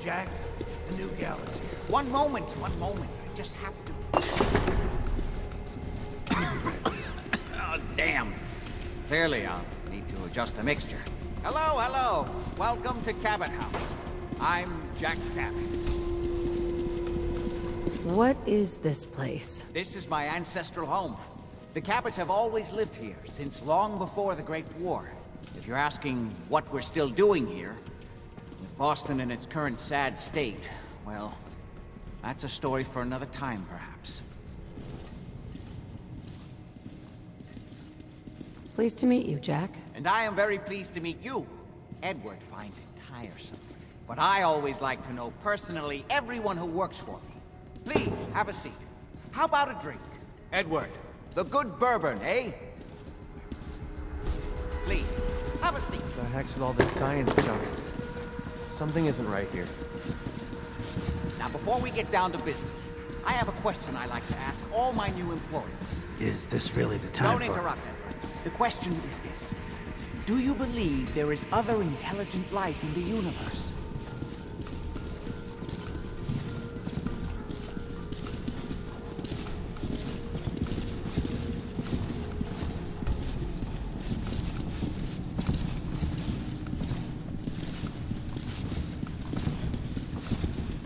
Jack. The new gal is here. One moment. I just have to... Oh, damn. Clearly, I'll need to adjust the mixture. Hello. Welcome to Cabot House. I'm Jack Cabot. What is this place? This is my ancestral home. The Cabots have always lived here, since long before the Great War. If you're asking what we're still doing here, with Boston in its current sad state, well, that's a story for another time, perhaps. Pleased to meet you, Jack. And I am very pleased to meet you. Edward finds it tiresome. But I always like to know personally everyone who works for me. Please, have a seat. How about a drink? Edward, the good bourbon, eh? Please, have a seat. What the heck's with all this science junk? Something isn't right here. Now, before we get down to business, I have a question I like to ask all my new employees. Is this really the time Don't for... interrupt, Edward. The question is this. Do you believe there is other intelligent life in the universe?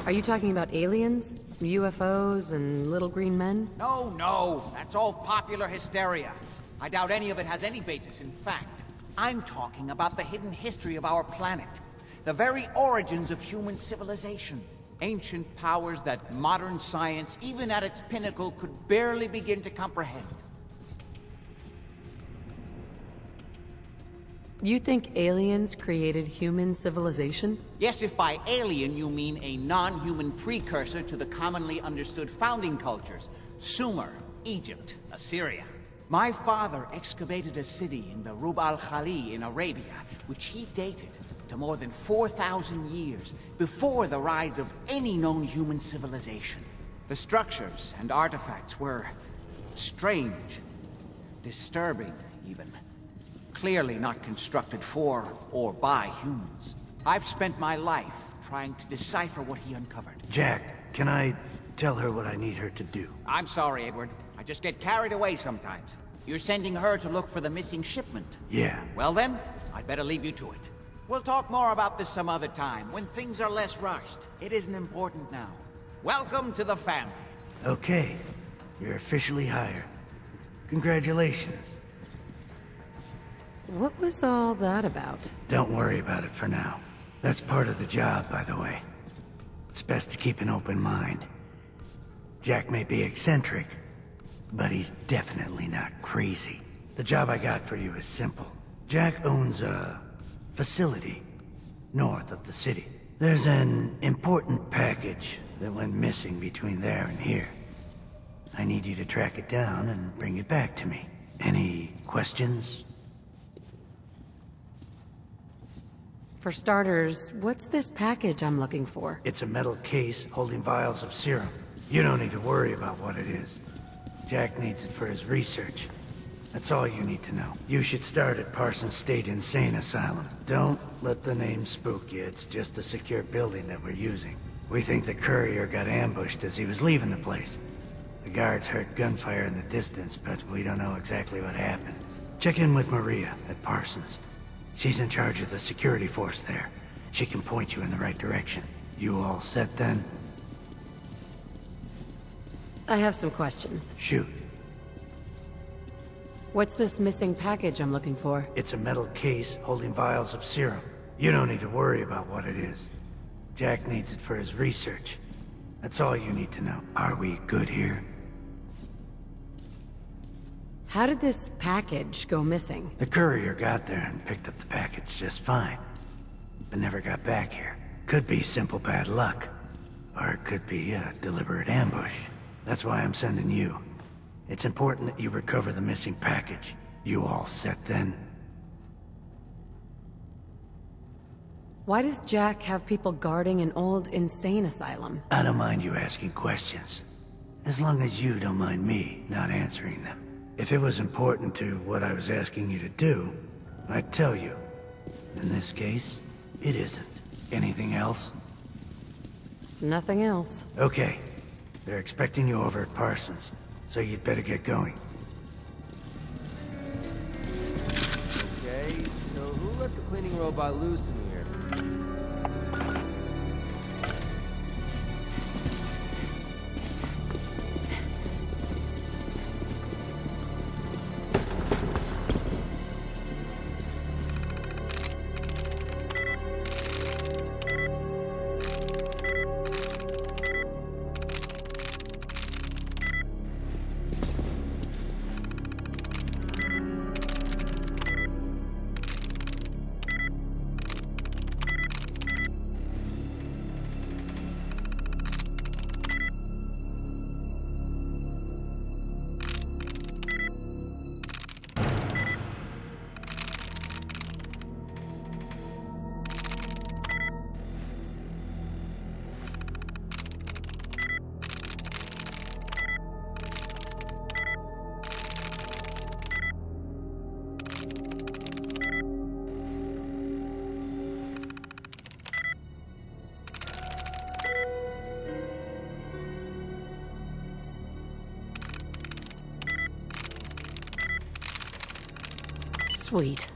Are you talking about aliens? UFOs and little green men? No. That's all popular hysteria. I doubt any of it has any basis in fact. I'm talking about the hidden history of our planet. The very origins of human civilization. Ancient powers that modern science, even at its pinnacle, could barely begin to comprehend. You think aliens created human civilization? Yes, if by alien you mean a non-human precursor to the commonly understood founding cultures. Sumer, Egypt, Assyria. My father excavated a city in the Rub al-Khali in Arabia, which he dated to more than 4,000 years before the rise of any known human civilization. The structures and artifacts were strange, disturbing even. Clearly not constructed for or by humans. I've spent my life trying to decipher what he uncovered. Jack, can I tell her what I need her to do? I'm sorry, Edward. I just get carried away sometimes. You're sending her to look for the missing shipment. Yeah. Well then, I'd better leave you to it. We'll talk more about this some other time, when things are less rushed. It isn't important now. Welcome to the family. Okay. You're officially hired. Congratulations. What was all that about? Don't worry about it for now. That's part of the job, by the way. It's best to keep an open mind. Jack may be eccentric, but he's definitely not crazy. The job I got for you is simple. Jack owns a facility north of the city. There's an important package that went missing between there and here. I need you to track it down and bring it back to me. Any questions? For starters, what's this package I'm looking for? It's a metal case holding vials of serum. You don't need to worry about what it is. Jack needs it for his research. That's all you need to know. You should start at Parsons State Insane Asylum. Don't let the name spook you. It's just a secure building that we're using. We think the courier got ambushed as he was leaving the place. The guards heard gunfire in the distance, but we don't know exactly what happened. Check in with Maria at Parsons. She's in charge of the security force there. She can point you in the right direction. You all set then? I have some questions. Shoot. What's this missing package I'm looking for? It's a metal case holding vials of serum. You don't need to worry about what it is. Jack needs it for his research. That's all you need to know. Are we good here? How did this package go missing? The courier got there and picked up the package just fine, but never got back here. Could be simple bad luck, or it could be a deliberate ambush. That's why I'm sending you. It's important that you recover the missing package. You all set then? Why does Jack have people guarding an old insane asylum? I don't mind you asking questions, as long as you don't mind me not answering them. If it was important to what I was asking you to do, I'd tell you. In this case, it isn't. Anything else? Nothing else. Okay. They're expecting you over at Parsons, so you'd better get going. Okay, so who let the cleaning robot loose in here? Sweet.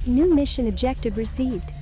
New mission objective received.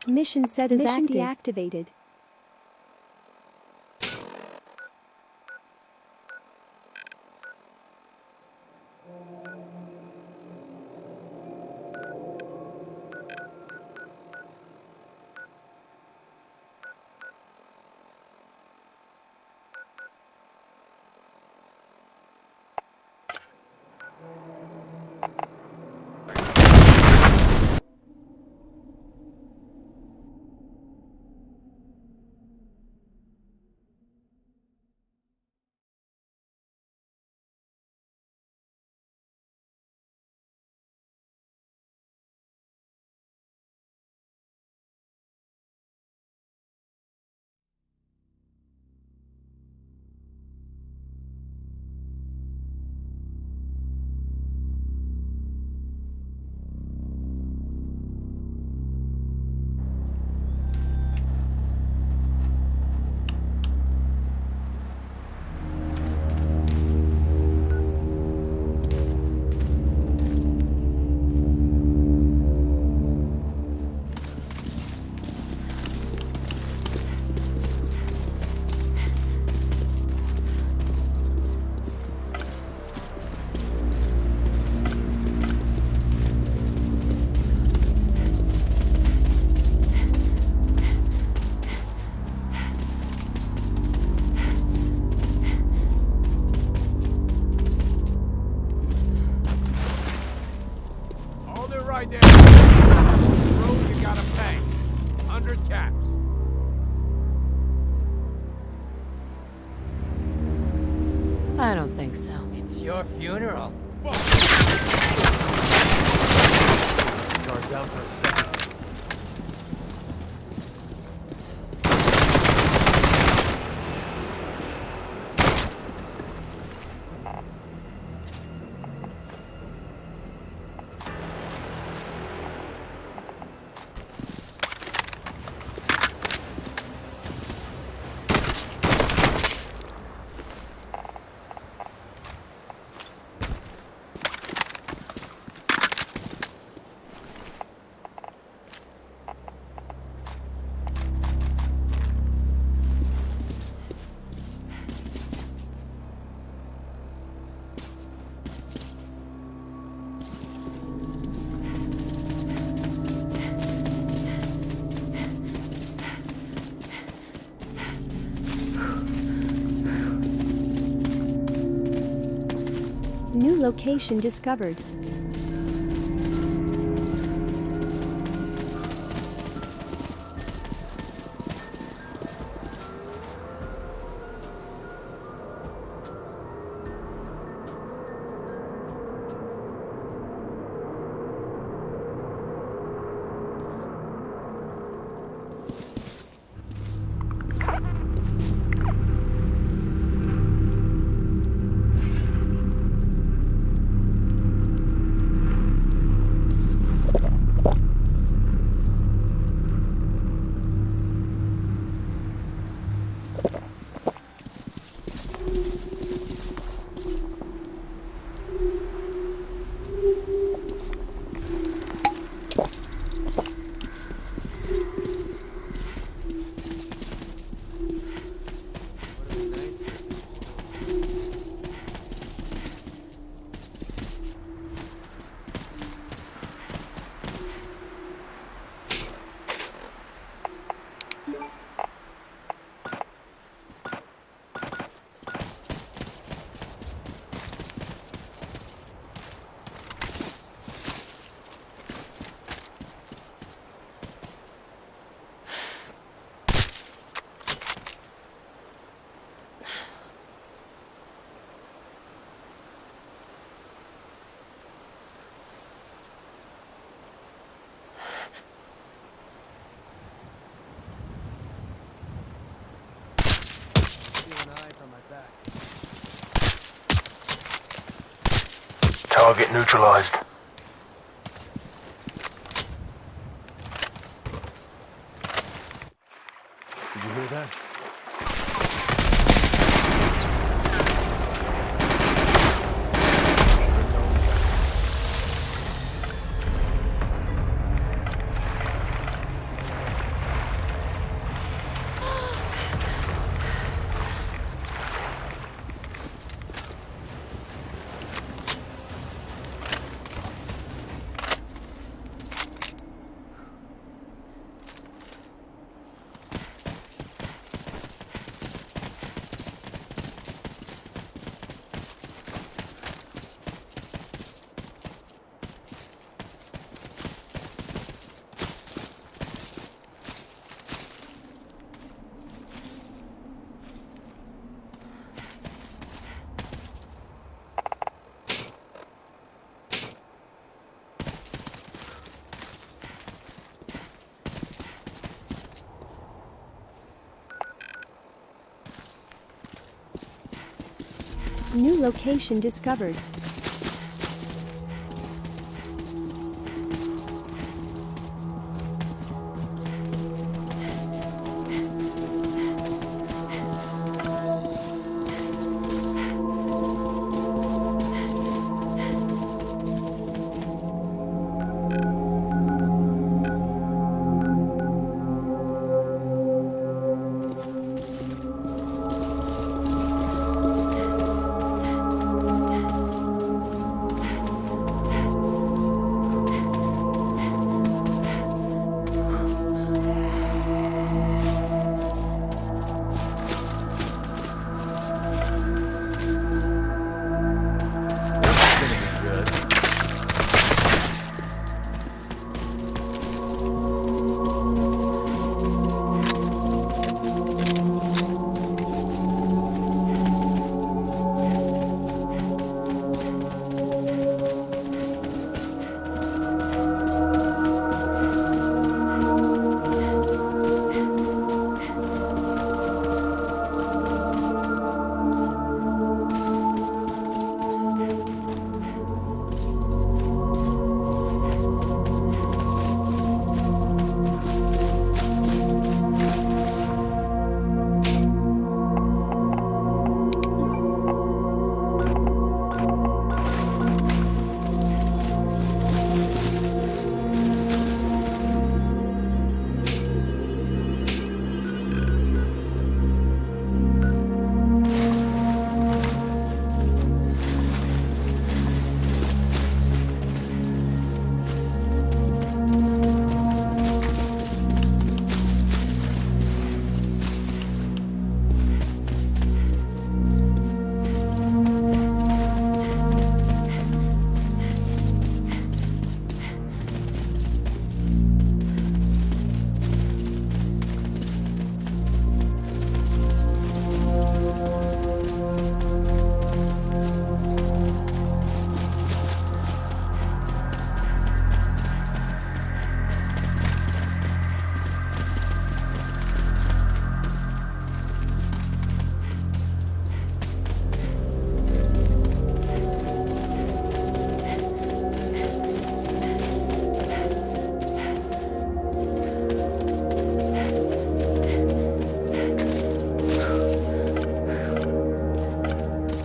Mission set is deactivated. I don't think so. It's your funeral. Guard down for a second. New location discovered. Target neutralized. Did you hear that? New location discovered.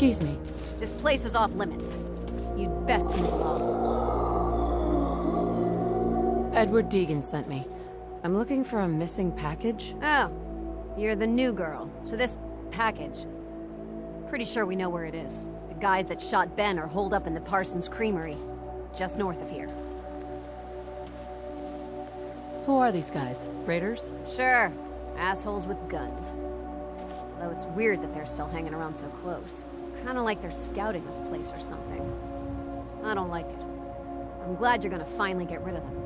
Excuse me. This place is off limits. You'd best move along. Edward Deegan sent me. I'm looking for a missing package. Oh, you're the new girl. So this package... Pretty sure we know where it is. The guys that shot Ben are holed up in the Parsons Creamery, just north of here. Who are these guys? Raiders? Sure. Assholes with guns. Although it's weird that they're still hanging around so close. Kinda like they're scouting this place or something. I don't like it. I'm glad you're gonna finally get rid of them.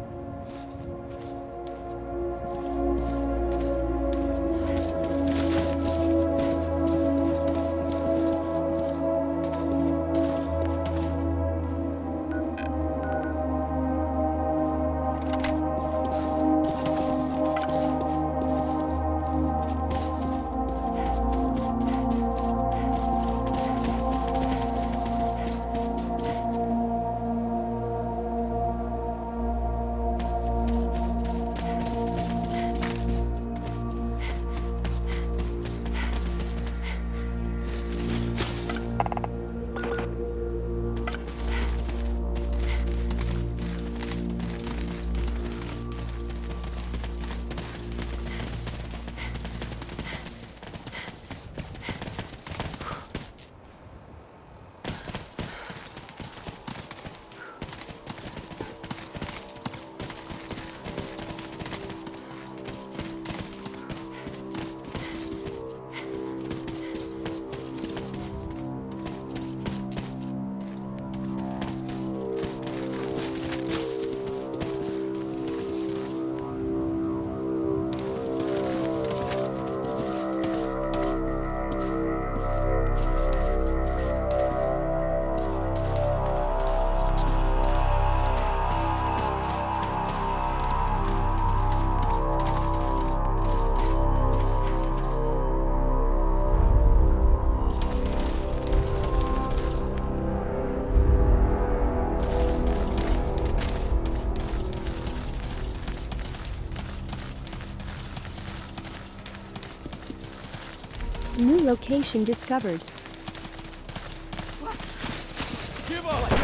New location discovered. Give up!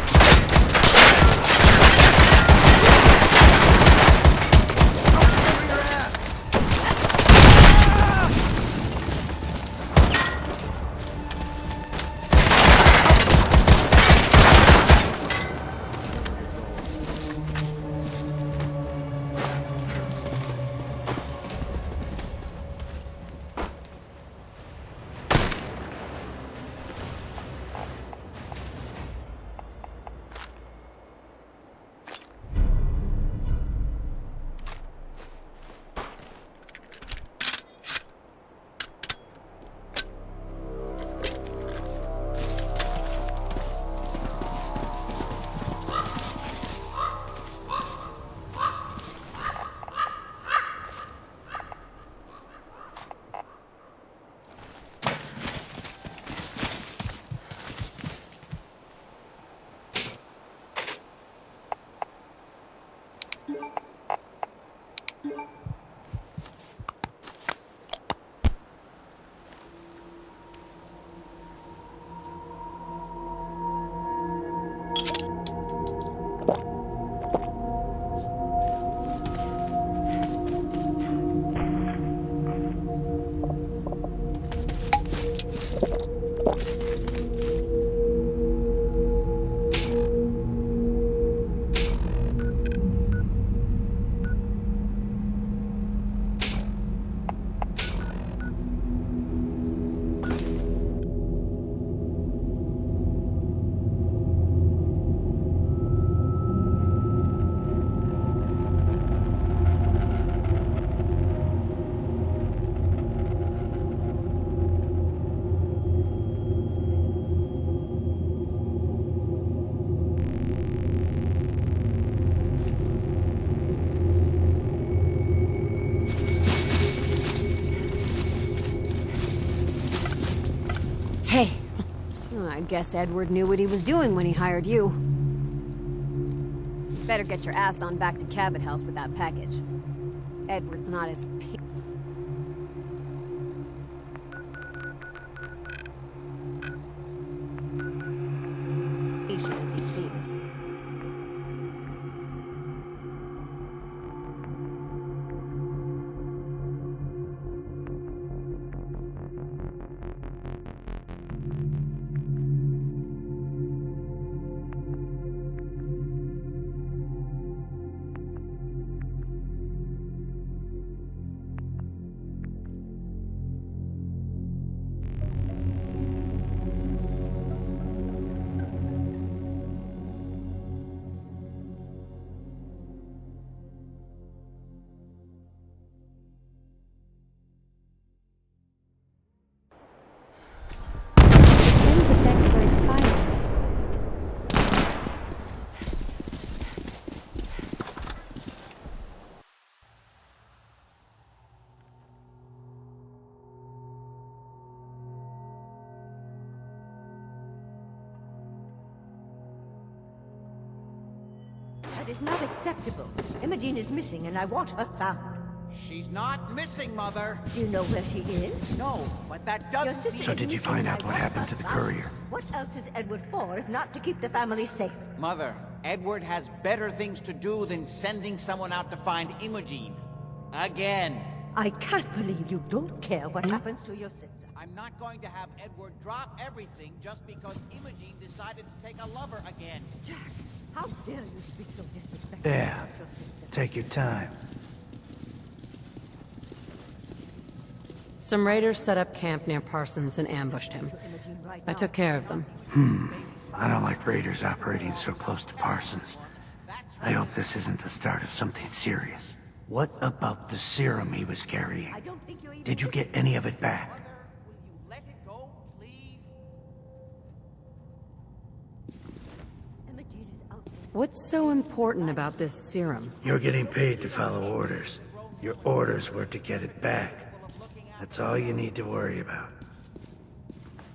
Hey. I guess Edward knew what he was doing when he hired you. Better get your ass on back to Cabot House with that package. Edward's not as patient as he seems. Lens effects are expired. That is not acceptable. Imogene is missing and I want her found. She's not missing, Mother. Do you know where she is? No, but that Your doesn't sister mean... So is did you missing find and out I what want happened her to the found. courier? What else is Edward for if not to keep the family safe? Mother, Edward has better things to do than sending someone out to find Imogene. Again. I can't believe you don't care what happens to your sister. I'm not going to have Edward drop everything just because Imogene decided to take a lover again. Jack, how dare you speak so disrespectfully Yeah. about your sister? Take your time. Some raiders set up camp near Parsons and ambushed him. Imogene right I now. took care of them. I don't like raiders operating so close to Parsons. I hope this isn't the start of something serious. What about the serum he was carrying? I don't think you even Did you get any of it back? Mother, will you let it go, please? Imogene is out there. What's so important about this serum? You're getting paid to follow orders. Your orders were to get it back. That's all you need to worry about.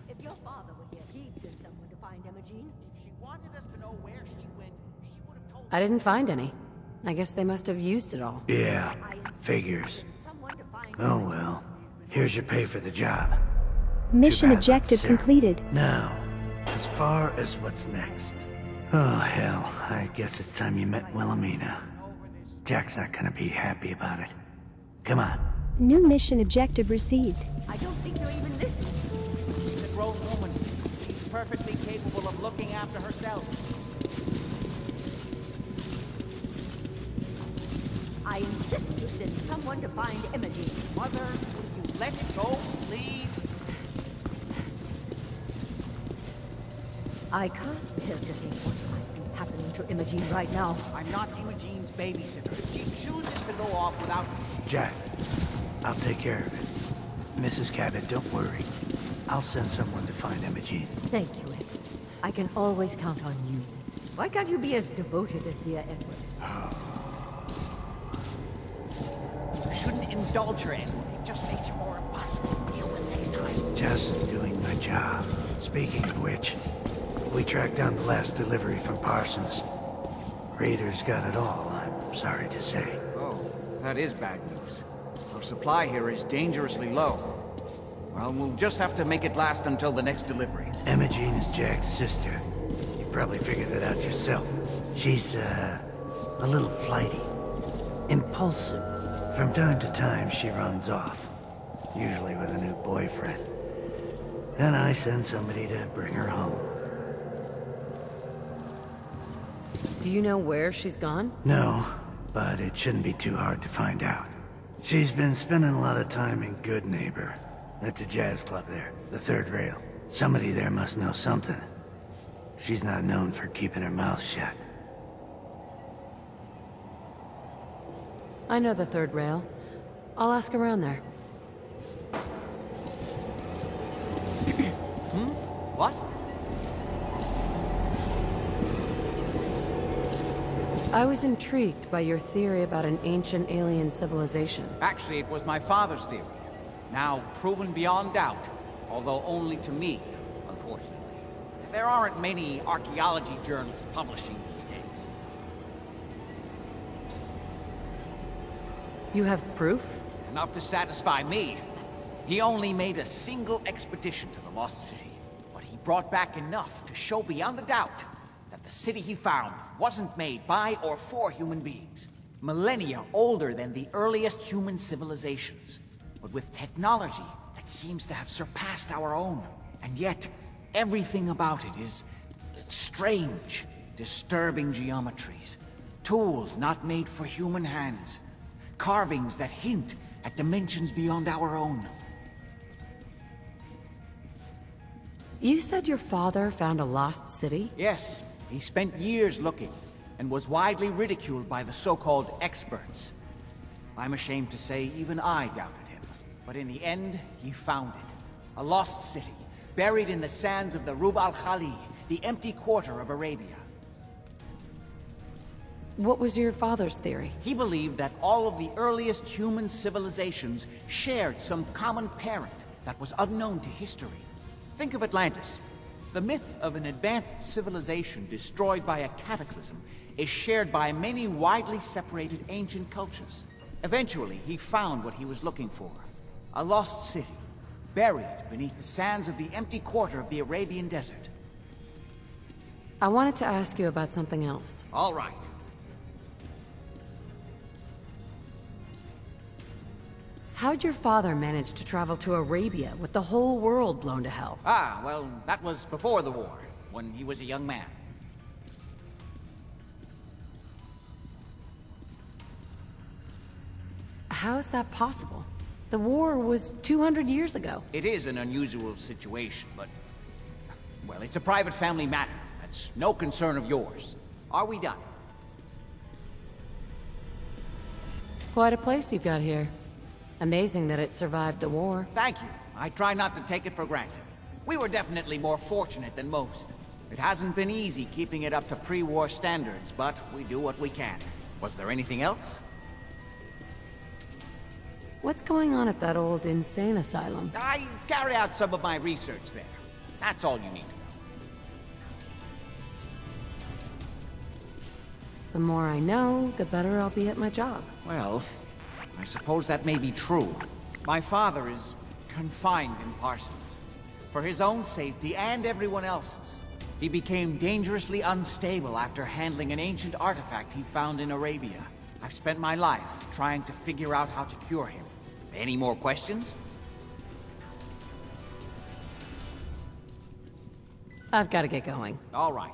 If your father were here, he'd send someone to find Imogene. If she wanted us to know where she went, she would have told us. I didn't find any. I guess they must have used it all. Yeah, figures. Someone to find Oh well. Here's your pay for the job. Mission Too bad about the objective serum. completed. Now, as far as what's next. Oh hell, I guess it's time you met Wilhelmina. Jack's not gonna be happy about it. Come on. New mission objective received. I don't think you're even listening. She's a grown woman. She's perfectly capable of looking after herself. I insist you send someone to find Imogene. Mother, will you let it go, please? I can't bear to think what might be happening to Imogene right now. I'm not Imogene's babysitter. If she chooses to go off without... Jack, I'll take care of it. Mrs. Cabot, don't worry. I'll send someone to find Imogene. Thank you, Edward. I can always count on you. Why can't you be as devoted as dear Edward? You shouldn't indulge her, Edward. It just makes her more impossible to deal with next time. Just doing my job. Speaking of which, we tracked down the last delivery from Parsons. Raiders got it all, I'm sorry to say. Oh, that is bad news. Our supply here is dangerously low. Well, we'll just have to make it last until the next delivery. Imogene is Jack's sister. You probably figured that out yourself. She's, a little flighty. Impulsive. From time to time, she runs off. Usually with a new boyfriend. Then I send somebody to bring her home. Do you know where she's gone? No, but it shouldn't be too hard to find out. She's been spending a lot of time in Good Neighbor. That's a jazz club there, the third rail. Somebody there must know something. She's not known for keeping her mouth shut. I know the third rail. I'll ask around there. What? I was intrigued by your theory about an ancient alien civilization. Actually, it was my father's theory. Now proven beyond doubt, although only to me, unfortunately. There aren't many archaeology journals publishing these days. You have proof? Enough to satisfy me. He only made a single expedition to the Lost City, but he brought back enough to show beyond a doubt The city he found wasn't made by or for human beings. Millennia older than the earliest human civilizations, but with technology that seems to have surpassed our own. And yet, everything about it is strange, disturbing geometries, tools not made for human hands, carvings that hint at dimensions beyond our own. You said your father found a lost city? Yes, he spent years looking, and was widely ridiculed by the so-called experts. I'm ashamed to say even I doubted him. But in the end, he found it. A lost city, buried in the sands of the Rub al-Khali, the empty quarter of Arabia. What was your father's theory? He believed that all of the earliest human civilizations shared some common parent that was unknown to history. Think of Atlantis. The myth of an advanced civilization destroyed by a cataclysm is shared by many widely separated ancient cultures. Eventually, he found what he was looking for. A lost city, buried beneath the sands of the empty quarter of the Arabian desert. I wanted to ask you about something else. All right. How'd your father manage to travel to Arabia with the whole world blown to hell? Ah, well, that was before the war, when he was a young man. How is that possible? The war was 200 years ago. It is an unusual situation, but... well, it's a private family matter. That's no concern of yours. Are we done? Quite a place you've got here. Amazing that it survived the war. Thank you. I try not to take it for granted. We were definitely more fortunate than most. It hasn't been easy keeping it up to pre-war standards, but we do what we can. Was there anything else? What's going on at that old insane asylum? I carry out some of my research there. That's all you need to know. The more I know, the better I'll be at my job. Well, I suppose that may be true. My father is confined in Parsons. For his own safety and everyone else's. He became dangerously unstable after handling an ancient artifact he found in Arabia. I've spent my life trying to figure out how to cure him. Any more questions? I've got to get going. All right.